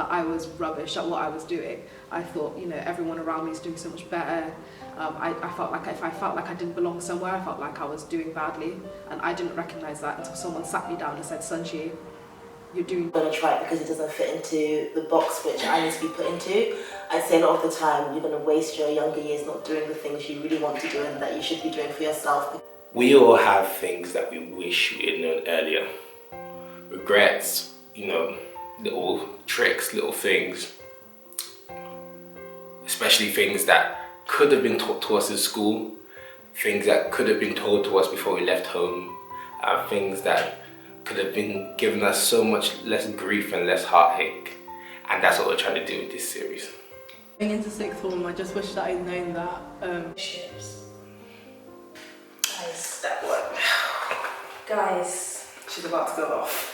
that I was rubbish at what I was doing. I thought, you know, everyone around me is doing so much better. I felt like if I felt like I didn't belong somewhere, I felt like I was doing badly, and I didn't recognise that until someone sat me down and said, Sunji, you're doing... I'm going to try it because it doesn't fit into the box which I need to be put into. I'd say a lot of the time you're going to waste your younger years not doing the things you really want to do and that you should be doing for yourself. We all have things that we wish we had known earlier. Regrets, you know, little tricks, little things. Especially things that could have been taught to us in school, things that could have been told to us before we left home, things that could have been given us so much less grief and less heartache. And that's what we're trying to do with this series. Going into sixth form, I just wish that I'd known that. Ships. Guys, that one. Guys. She's about to go off.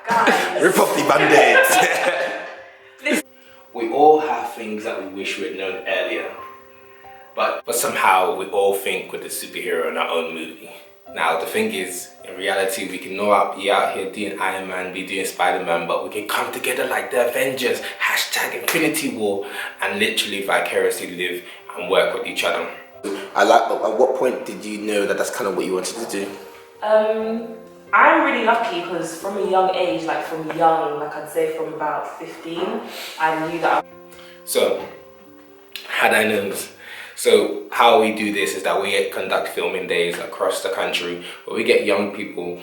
Guys. Rip off the band-aid. We all have things that we wish we had known earlier. But somehow we all think we're the superhero in our own movie. Now the thing is, in reality, we can be out here doing Iron Man, be doing Spider-Man, but we can come together like the Avengers, #Infinity War, and literally vicariously live and work with each other. At what point did you know that that's kind of what you wanted to do? I'm really lucky because from a young age, like I'd say from about 15, I knew that So, had I known this? So how we do this is that we conduct filming days across the country where we get young people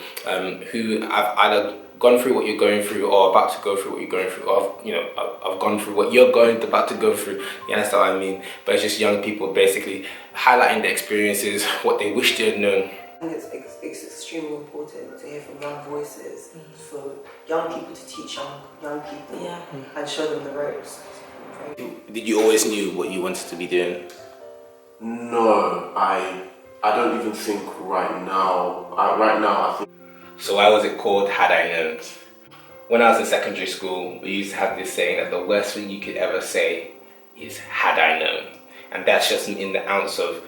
who have either gone through what you're going through or about to go through what you're going through, or I've gone through what you're about to go through. You understand what I mean? But it's just young people basically highlighting their experiences, what they wish they had known. I think it's extremely important to hear from young voices, for young people to teach young people and show them the ropes. Did you always knew what you wanted to be doing? No, I don't even think right now. I think. So why was it called Had I Known? When I was in secondary school, we used to have this saying that the worst thing you could ever say is had I known. And that's just in the ounce of,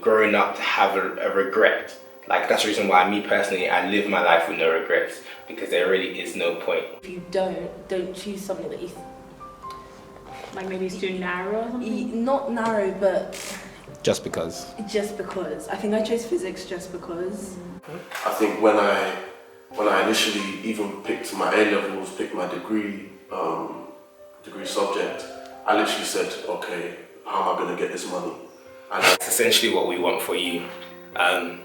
growing up to have a regret. Like, that's the reason why me personally, I live my life with no regrets, because there really is no point. If you don't choose something that you... Like maybe it's too narrow or something? Not narrow, but... Just because. Just because. I think I chose physics just because. I think when I initially even picked my A-levels, picked my degree subject, I literally said, okay, how am I going to get this money? And that's essentially what we want for you. And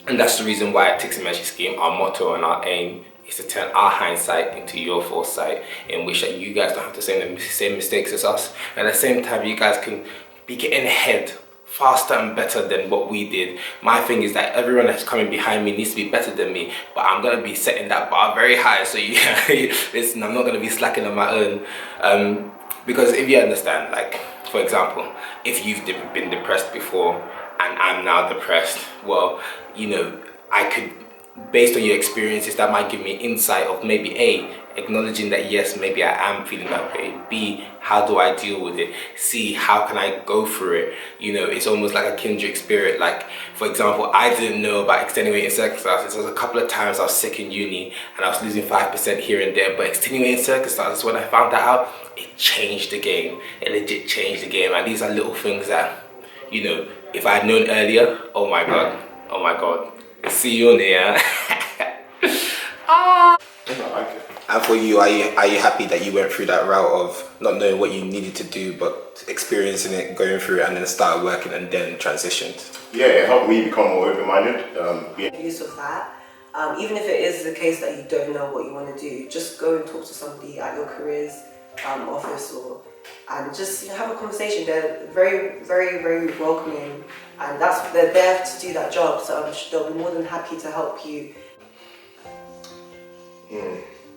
that's the reason why at Tickzon Mentorship Scheme, our motto and our aim is to turn our hindsight into your foresight, in which that you guys don't have to make the same mistakes as us. And at the same time, you guys can be getting ahead faster and better than what we did. My thing is that everyone that's coming behind me needs to be better than me, but I'm going to be setting that bar very high, so listen, I'm not going to be slacking on my own. Because if you understand, like, for example, if you've been depressed before and I'm now depressed, well, I could, based on your experiences, that might give me insight of maybe A, acknowledging that yes, maybe I am feeling that way. B, how do I deal with it? C, how can I go through it? It's almost like a kindred spirit. Like, for example, I didn't know about extenuating circumstances. There was a couple of times I was sick in uni and I was losing 5% here and there, but extenuating circumstances, when I found that out, it changed the game. It legit changed the game. And these are little things that, if I had known earlier, oh my god, see you on there. And for you, are you happy that you went through that route of not knowing what you needed to do, but experiencing it, going through it, and then started working and then transitioned? Yeah, it helped me become more open-minded. Use of that. Even if it is the case that you don't know what you want to do, just go and talk to somebody at your careers office and just have a conversation. They're very, very, very welcoming, and they're there to do that job, so they'll be more than happy to help you.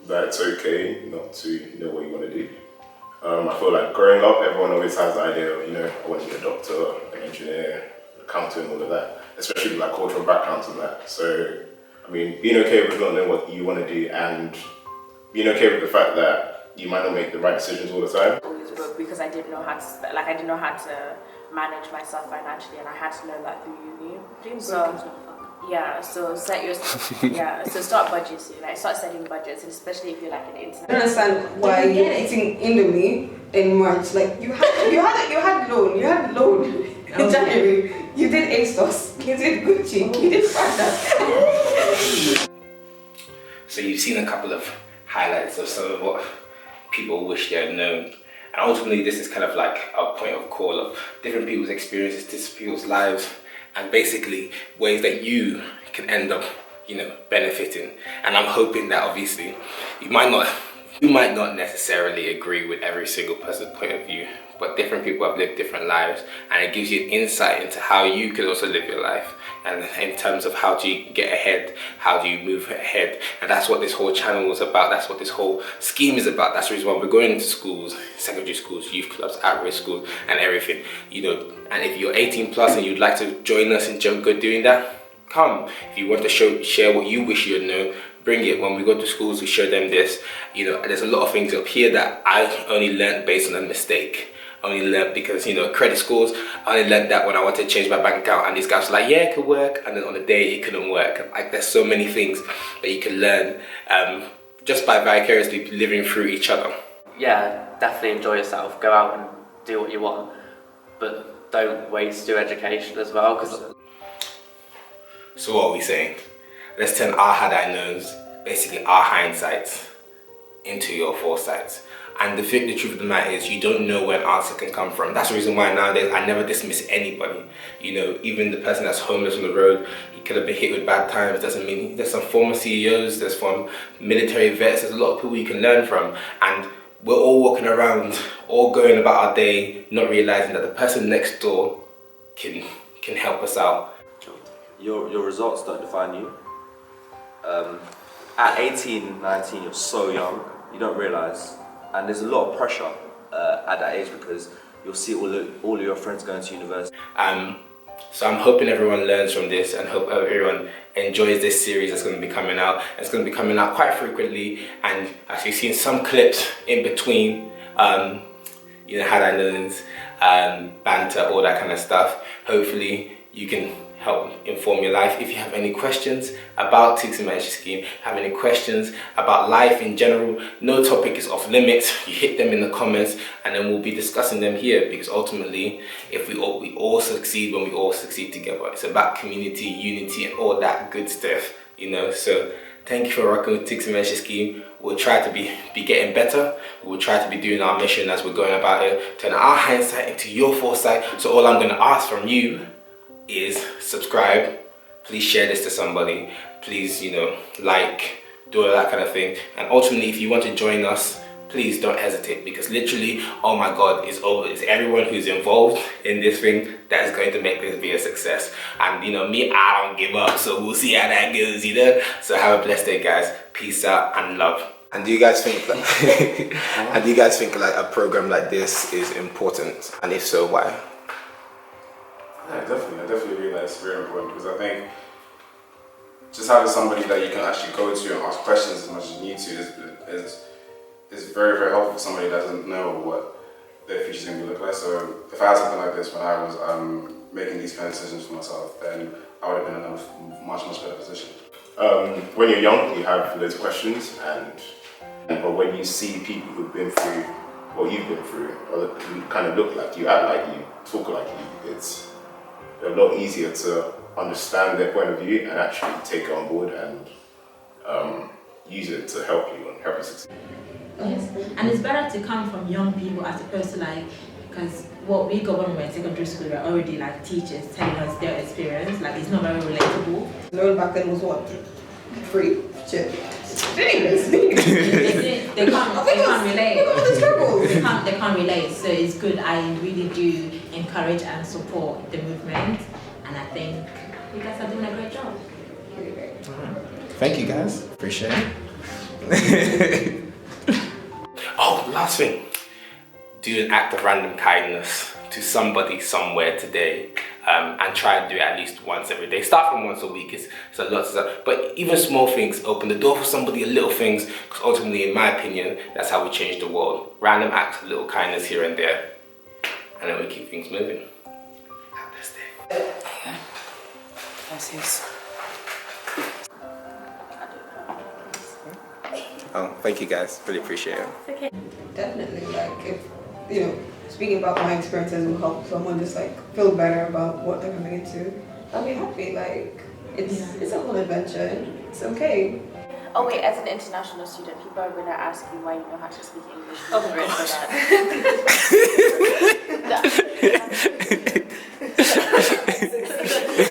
That it's okay not to know what you want to do. I feel like growing up, everyone always has the idea of, I want to be a doctor, an engineer, accountant, all of that, especially with like cultural backgrounds and that. So, being okay with not knowing what you want to do and being okay with the fact that you might not make the right decisions all the time. Because I didn't know how to, I didn't know how to manage myself financially, and I had to learn that through uni. So, Yeah, so set your so start budgeting, like start setting budgets, and especially if you're like an intern. I don't understand why you're eating Indomie in March. Like you had loan in January. You did ASOS. You did Gucci. You did Prada. So you've seen a couple of highlights of some of what people wish they had known. And ultimately this is kind of like a point of call of different people's experiences, different people's lives, and basically ways that you can end up, you know, benefiting. And I'm hoping that obviously you might not necessarily agree with every single person's point of view, but different people have lived different lives, and it gives you an insight into how you can also live your life, and in terms of how do you get ahead, how do you move ahead. And that's what this whole channel is about, that's what this whole scheme is about. That's the reason why we're going into schools, secondary schools, youth clubs, at-risk schools, and everything, you know. And if you're 18 plus and you'd like to join us in Good doing that, come. If you want to share what you wish you had known, bring it. When we go to schools, we show them this. You know, there's a lot of things up here that I only learned based on a mistake. Only learned because, you know, credit scores, I only learned that when I wanted to change my bank account, and these guys were like, yeah, it could work, and then on the day it couldn't work. Like, there's so many things that you can learn just by vicariously living through each other. Yeah, definitely enjoy yourself, go out and do what you want, but don't waste your education as well. So what are we saying? Let's turn our had I knowns, basically our hindsights, into your foresights. And the truth of the matter is, you don't know where an answer can come from. That's the reason why nowadays I never dismiss anybody. You know, even the person that's homeless on the road, he could have been hit with bad times, doesn't mean. There's some former CEOs, there's from military vets, there's a lot of people you can learn from. And we're all walking around, all going about our day, not realizing that the person next door can help us out. Your results don't define you. At 18, 19, you're so young, you don't realize. And there's a lot of pressure at that age because you'll see all of your friends going to university. So I'm hoping everyone learns from this, and hope everyone enjoys this series that's going to be coming out. It's going to be coming out quite frequently, and actually seen some clips in between, you know, had I knowns, banter, all that kind of stuff. Hopefully you can help inform your life. If you have any questions about Tickzon Mentorship Scheme, have any questions about life in general, no topic is off limits. You hit them in the comments, and then we'll be discussing them here, because ultimately, if we all succeed when we all succeed together. It's about community, unity, and all that good stuff, you know. So thank you for rocking with Tickzon Mentorship Scheme. We'll try to be getting better. We'll try to be doing our mission as we're going about it, turning our hindsight into your foresight. So all I'm going to ask from you is subscribe. Please share this to somebody. Please, you know, like, do all that kind of thing. And ultimately, if you want to join us, please don't hesitate, because literally, oh my God, it's everyone who's involved in this thing that is going to make this be a success. And you know, me, I don't give up, so we'll see how that goes, you know. So have a blessed day, guys. Peace out and love. And do you guys think like a program like this is important? And if so, why? Yeah, definitely. I definitely agree that it's very important, because I think just having somebody that you can actually go to and ask questions as much as you need to is very, very helpful for somebody that doesn't know what their future's going to look like. So if I had something like this when I was making these kind of decisions for myself, then I would have been in a much, much better position. When you're young, you have loads of questions, but when you see people who've been through what you've been through, or who kind of look like you, act like you, talk like you, it's a lot easier to understand their point of view and actually take it on board and use it to help you succeed. Yes, and it's better to come from young people as opposed to like, because what we got when we were in secondary school, we're already like teachers telling us their experience, like it's not very relatable. Learn back then was what? Free? Shit. Anyways. they can't relate. The struggles. They can't relate, so it's good. I really do encourage and support the movement, and I think you guys are doing a great job. Thank you guys, appreciate it. Oh, last thing, do an act of random kindness to somebody somewhere today, and try and do it at least once every day. Start from once a week, it's a lot, but even small things open the door for somebody, little things, because ultimately, in my opinion, that's how we change the world. Random acts of little kindness here and there, and then we keep things moving. Have a blessed day. Gracias. Oh, thank you guys. Really appreciate it. It's okay. Definitely, like if speaking about my experiences will help someone just like feel better about what they're coming into, I'll be happy. Like it's a whole adventure. It's okay. Oh wait, as an international student, people are gonna ask you why you know how to speak English. Oh for gosh. that.